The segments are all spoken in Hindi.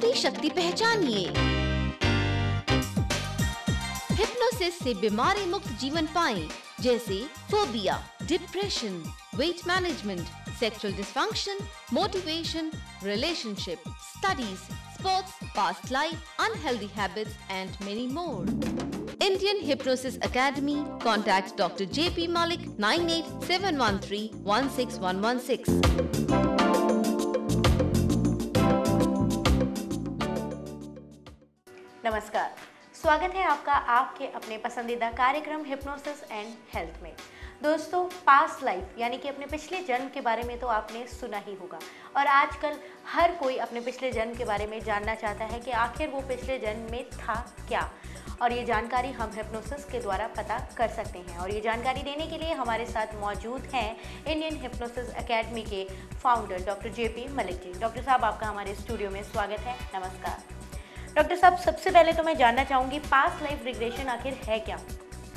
अपनी शक्ति पहचानिए। हिप्नोसिस से बीमारी मुक्त जीवन पाएं, जैसे phobia, depression, weight management, sexual dysfunction, motivation, relationship, studies, sports, past life, unhealthy habits and many more. Indian Hypnosis Academy. Contact Dr. J.P. Malik 9871316116. नमस्कार, स्वागत है आपका आपके अपने पसंदीदा कार्यक्रम हिप्नोसिस एंड हेल्थ में। दोस्तों, पास्ट लाइफ यानी कि अपने पिछले जन्म के बारे में तो आपने सुना ही होगा और आजकल हर कोई अपने पिछले जन्म के बारे में जानना चाहता है कि आखिर वो पिछले जन्म में था क्या, और ये जानकारी हम हिप्नोसिस के द्वारा पता कर सकते हैं। और ये जानकारी देने के लिए हमारे साथ मौजूद हैं इंडियन हिप्नोसिस एकेडमी के founder doctor J.P. Malik ji. Doctor साहब, आपका हमारे स्टूडियो में स्वागत है। नमस्कार डॉक्टर साहब, सबसे पहले तो मैं जानना चाहूँगी पास्ट लाइफ रिग्रेशन आखिर है क्या?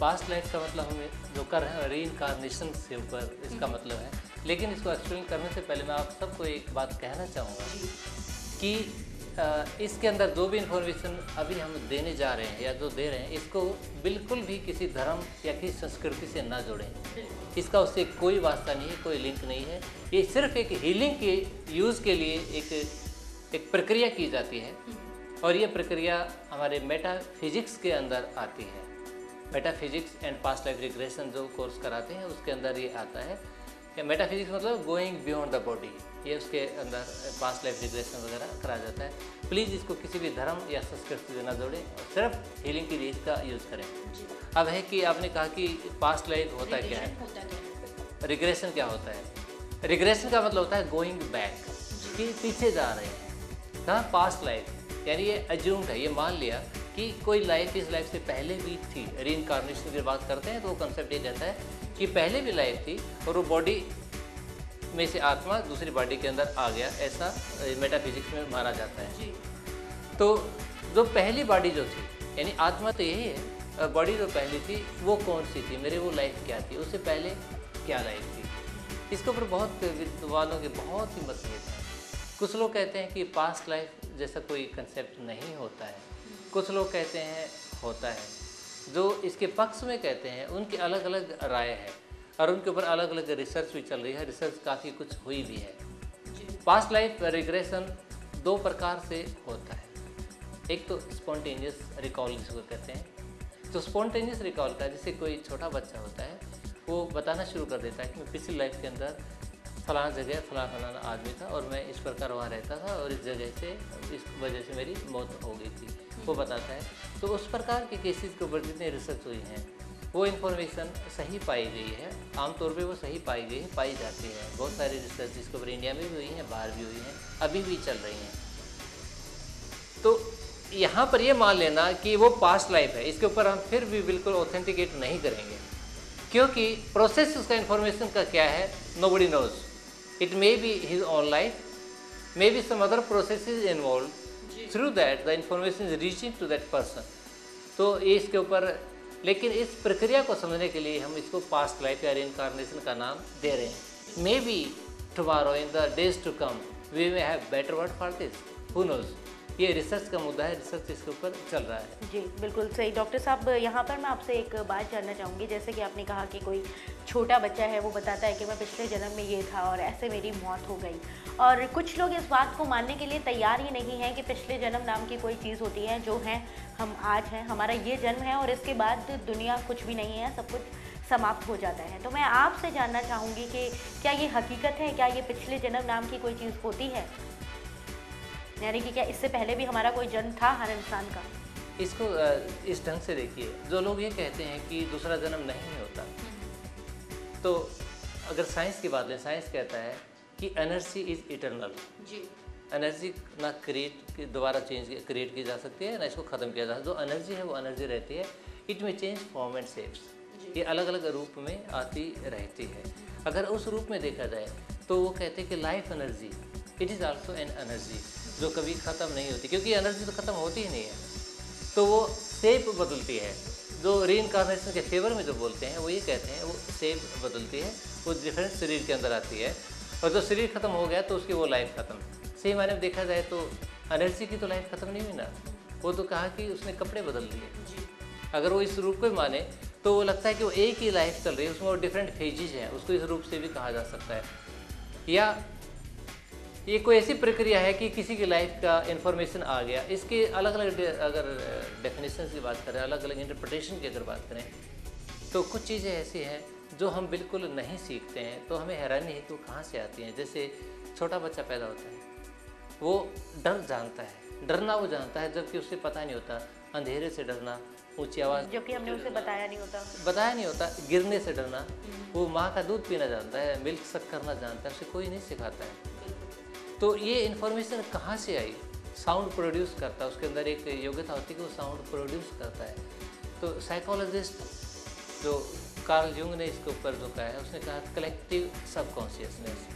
पास्ट लाइफ का मतलब हमें जो कर रहे हैं रीइंकार्नेशन से ऊपर इसका मतलब है, लेकिन इसको एक्सप्लेन करने से पहले मैं आप सबको एक बात कहना चाहूँगा कि इसके अंदर जो भी इंफॉर्मेशन अभी हम देने जा रहे हैं या जो दे रहे हैं, इसको बिल्कुल भी किसी धर्म या किसी संस्कृति से ना जोड़ें। इसका उससे कोई वास्ता नहीं है, कोई लिंक नहीं है। ये सिर्फ एक हीलिंग के यूज़ के लिए एक प्रक्रिया की जाती है और ये प्रक्रिया हमारे मेटाफिजिक्स के अंदर आती है। Metaphysics and past life regression जो कोर्स कराते हैं उसके अंदर ये आता है कि मेटाफिजिक्स मतलब गोइंग बियॉन्ड द बॉडी, ये उसके अंदर पास्ट लाइफ रिग्रेशन वगैरह कराया जाता है। प्लीज़ इसको किसी भी धर्म या संस्कृति से ना जोड़ें, सिर्फ हीलिंग के लिए इसका यूज़ करें। अब है कि आपने कहा कि पास्ट लाइफ होता क्या है, रिग्रेशन क्या होता है? रिग्रेशन का मतलब होता है गोइंग बैक, कि पीछे जा रहे हैं। कहाँ? पास्ट लाइफ, यानी ये अज्यूम्ड है, ये मान लिया कि कोई लाइफ इस लाइफ से पहले भी थी। रीइंकार्नेशन की बात करते हैं तो वो कंसेप्ट ये कहता है कि पहले भी लाइफ थी और वो बॉडी में से आत्मा दूसरी बॉडी के अंदर आ गया, ऐसा मेटाफिजिक्स में माना जाता है। तो जो पहली बॉडी जो थी, यानी आत्मा तो यही है, बॉडी जो पहली थी वो कौन सी थी, मेरे वो लाइफ क्या थी, उससे पहले क्या लाइफ थी, इसके ऊपर बहुत विद्वानों के बहुत ही मतभेद हैं। कुछ लोग कहते हैं कि पास्ट लाइफ जैसा कोई कंसेप्ट नहीं होता है, कुछ लोग कहते हैं होता है। जो इसके पक्ष में कहते हैं उनकी अलग अलग राय है और उनके ऊपर अलग अलग रिसर्च भी चल रही है, रिसर्च काफ़ी कुछ हुई भी है। पास्ट लाइफ रिग्रेशन दो प्रकार से होता है। एक तो स्पॉन्टेनियस रिकॉल जिसको कहते हैं। तो स्पॉन्टेनियस रिकॉल का, जैसे कोई छोटा बच्चा होता है वो बताना शुरू कर देता है कि मैं पिछली लाइफ के अंदर फलां जगह फलाना आदमी था और मैं इस प्रकार वहाँ रहता था और इस जगह से इस वजह से मेरी मौत हो गई थी, वो बताता है। तो उस प्रकार के केसेस के ऊपर जितने रिसर्च हुई हैं वो इन्फॉर्मेशन सही पाई गई है, आमतौर पे वो सही पाई गई है, पाई जाती है। बहुत सारी रिसर्च जिसके ऊपर इंडिया में भी हुई हैं, बाहर भी हुई हैं, अभी भी चल रही हैं। तो यहाँ पर ये मान लेना कि वो पास्ट लाइफ है, इसके ऊपर हम फिर भी बिल्कुल ऑथेंटिकेट नहीं करेंगे, क्योंकि प्रोसेस उसका इन्फॉर्मेशन का क्या है, nobody knows. It may be his own life, maybe some other process is involved. Through that, the information is reaching to that person. तो ये इसके ऊपर, लेकिन इस प्रक्रिया को समझने के लिए हम इसको पास्ट लाइफ या रीइंकार्नेशन का नाम दे रहे हैं। Maybe tomorrow in the days to come, we may have better word for this. Who knows? ये रिसर्च का मुद्दा है, रिसर्च इसके ऊपर चल रहा है। जी बिल्कुल सही। डॉक्टर साहब, यहाँ पर मैं आपसे एक बात जानना चाहूँगी। जैसे कि आपने कहा कि कोई छोटा बच्चा है वो बताता है कि मैं पिछले जन्म में ये था और ऐसे मेरी मौत हो गई, और कुछ लोग इस बात को मानने के लिए तैयार ही नहीं हैं कि पिछले जन्म नाम की कोई चीज़ होती है, जो है हम आज हैं, हमारा ये जन्म है और इसके बाद दुनिया कुछ भी नहीं है, सब कुछ समाप्त हो जाता है। तो मैं आपसे जानना चाहूँगी कि क्या ये हकीकत है, क्या ये पिछले जन्म नाम की कोई चीज़ होती है, यानी कि क्या इससे पहले भी हमारा कोई जन्म था हर इंसान का? इसको इस ढंग से देखिए, जो लोग ये कहते हैं कि दूसरा जन्म नहीं होता, तो अगर साइंस की बात लें, साइंस कहता है कि एनर्जी इज़ इटर्नल। जी, एनर्जी ना दोबारा क्रिएट की जा सकती है, ना इसको ख़त्म किया जा सकता है। जो एनर्जी है वो एनर्जी रहती है। इट में चेंज फॉर्म एंड शेप्स, ये अलग अलग रूप में आती रहती है। अगर उस रूप में देखा जाए तो वो कहते हैं कि life energy it is also an energy, जो कभी ख़त्म नहीं होती, क्योंकि एनर्जी तो ख़त्म होती ही नहीं है, तो वो शेप बदलती है। जो रीइंकार्नेशन के फेवर में जो बोलते हैं वो ये कहते हैं वो शेप बदलती है, वो डिफरेंट शरीर के अंदर आती है, और जो शरीर ख़त्म हो गया तो उसकी वो लाइफ ख़त्म। सही मायने में देखा जाए तो एनर्जी की तो लाइफ खत्म नहीं हुई ना। वो तो कहा कि उसने कपड़े बदल दिए। अगर वो इस रूप को माने तो वो लगता है कि वो एक ही लाइफ चल रही है, उसमें वो डिफरेंट फेजेज हैं, उसको इस रूप से भी कहा जा सकता है। या ये कोई ऐसी प्रक्रिया है कि किसी की लाइफ का इन्फॉर्मेशन आ गया, इसके अलग अलग अगर डेफिनेशन की बात करें, अलग अलग इंटरप्रिटेशन की अगर बात करें, तो कुछ चीज़ें ऐसी हैं जो हम बिल्कुल नहीं सीखते हैं, तो हमें हैरानी है कि वो कहाँ से आती हैं। जैसे छोटा बच्चा पैदा होता है, वो डर जानता है, डरना वो जानता है, जबकि उससे पता नहीं होता अंधेरे से डरना, ऊंची आवाज़, जो कि हमने उसे बताया नहीं होता, गिरने से डरना। वो माँ का दूध पीना जानता है, मिल्क सक करना जानता है, उसे कोई नहीं सिखाता है। तो ये इन्फॉर्मेशन कहाँ से आई? साउंड प्रोड्यूस करता है, उसके अंदर एक योग्यता होती है कि वो साउंड प्रोड्यूस करता है। तो साइकोलॉजिस्ट जो कार्ल युंग ने इसके ऊपर जो कहा है, उसने कहा कलेक्टिव सबकॉन्शियसनेस,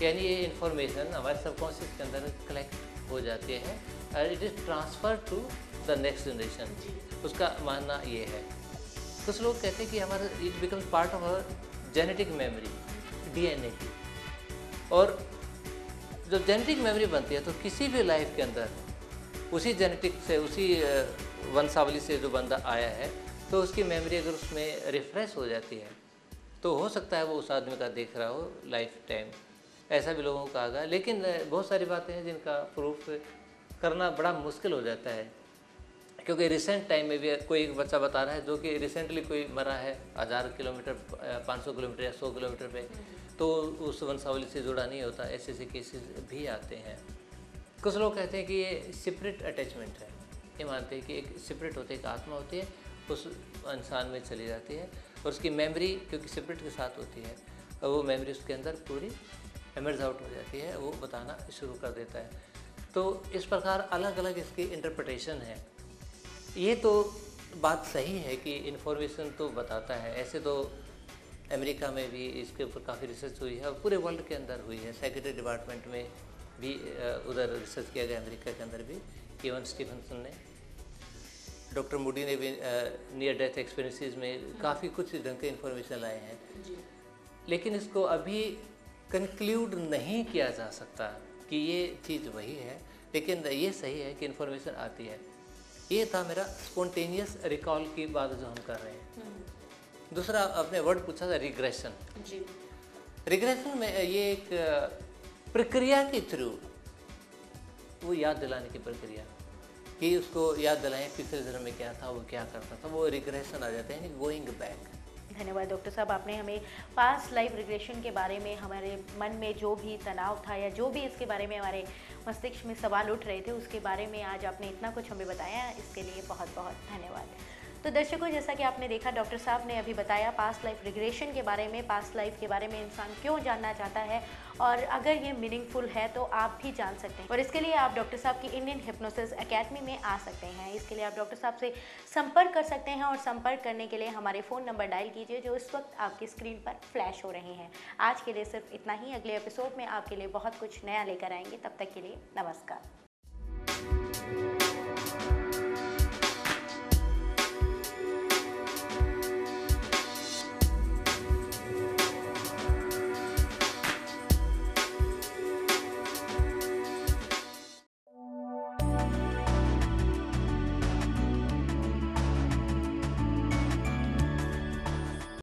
यानी ये इन्फॉर्मेशन हमारे सबकॉन्शियस के अंदर कलेक्ट हो जाती है और it is transfer to the next generation. उसका मानना ये है। कुछ लोग कहते हैं कि हमारा it becomes part of our genetic memory, DNA की। और जब जेनेटिक मेमोरी बनती है तो किसी भी लाइफ के अंदर उसी जेनेटिक से, उसी वंशावली से जो बंदा आया है, तो उसकी मेमोरी अगर उसमें रिफ्रेश हो जाती है तो हो सकता है वो उस आदमी का देख रहा हो लाइफ टाइम। ऐसा भी लोगों को कहा गया। लेकिन बहुत सारी बातें हैं जिनका प्रूफ करना बड़ा मुश्किल हो जाता है, क्योंकि रिसेंट टाइम में भी कोई एक बच्चा बता रहा है जो कि रिसेंटली कोई मरा है 1000 किलोमीटर, 500 किलोमीटर या 100 किलोमीटर पे, तो उस वंशावली से जुड़ा नहीं होता। ऐसे केसेस भी आते हैं। कुछ लोग कहते हैं कि ये सेपरेट अटैचमेंट है, ये मानते हैं कि एक सेपरेट होती है, एक आत्मा होती है, उस इंसान में चली जाती है और उसकी मेमोरी क्योंकि सेपरेट के साथ होती है, और वो मेमोरी उसके अंदर पूरी एमर्ज आउट हो जाती है, वो बताना शुरू कर देता है। तो इस प्रकार अलग अलग इसकी इंटरप्रिटेशन है। ये तो बात सही है कि इन्फॉर्मेशन तो बताता है। ऐसे तो अमेरिका में भी इसके ऊपर काफ़ी रिसर्च हुई है और पूरे वर्ल्ड के अंदर हुई है। साइकेट्री डिपार्टमेंट में भी उधर रिसर्च किया गया, अमेरिका के अंदर भी। इवन स्टीफनसन ने, डॉक्टर मूडी ने भी नियर डेथ एक्सपीरियंसेस में काफ़ी कुछ ढंग के इन्फॉर्मेशन लाए हैं। लेकिन इसको अभी कंक्लूड नहीं किया जा सकता कि ये चीज़ वही है, लेकिन ये सही है कि इन्फॉर्मेशन आती है। ये था मेरा स्पॉन्टेनियस रिकॉल की बात जो हम कर रहे हैं। दूसरा आपने वर्ड पूछा था रिग्रेशन। रिग्रेशन में ये एक प्रक्रिया के थ्रू वो याद दिलाने की प्रक्रिया, कि उसको याद दिलाएं पिछले जन्म में क्या था, वो क्या करता था, वो रिग्रेशन आ जाते हैं, गोइंग बैक। धन्यवाद डॉक्टर साहब, आपने हमें पास्ट लाइफ रिग्रेशन के बारे में, हमारे मन में जो भी तनाव था या जो भी इसके बारे में हमारे मस्तिष्क में सवाल उठ रहे थे, उसके बारे में आज आपने इतना कुछ हमें बताया, इसके लिए बहुत बहुत धन्यवाद। तो दर्शकों, जैसा कि आपने देखा, डॉक्टर साहब ने अभी बताया पास्ट लाइफ रिग्रेशन के बारे में, पास्ट लाइफ के बारे में इंसान क्यों जानना चाहता है, और अगर ये मीनिंगफुल है तो आप भी जान सकते हैं। और इसके लिए आप डॉक्टर साहब की इंडियन हिप्नोसिस एकेडमी में आ सकते हैं। इसके लिए आप डॉक्टर साहब से संपर्क कर सकते हैं, और संपर्क करने के लिए हमारे फ़ोन नंबर डायल कीजिए जो इस वक्त आपकी स्क्रीन पर फ्लैश हो रहे हैं। आज के लिए सिर्फ इतना ही। अगले एपिसोड में आपके लिए बहुत कुछ नया लेकर आएंगे। तब तक के लिए नमस्कार।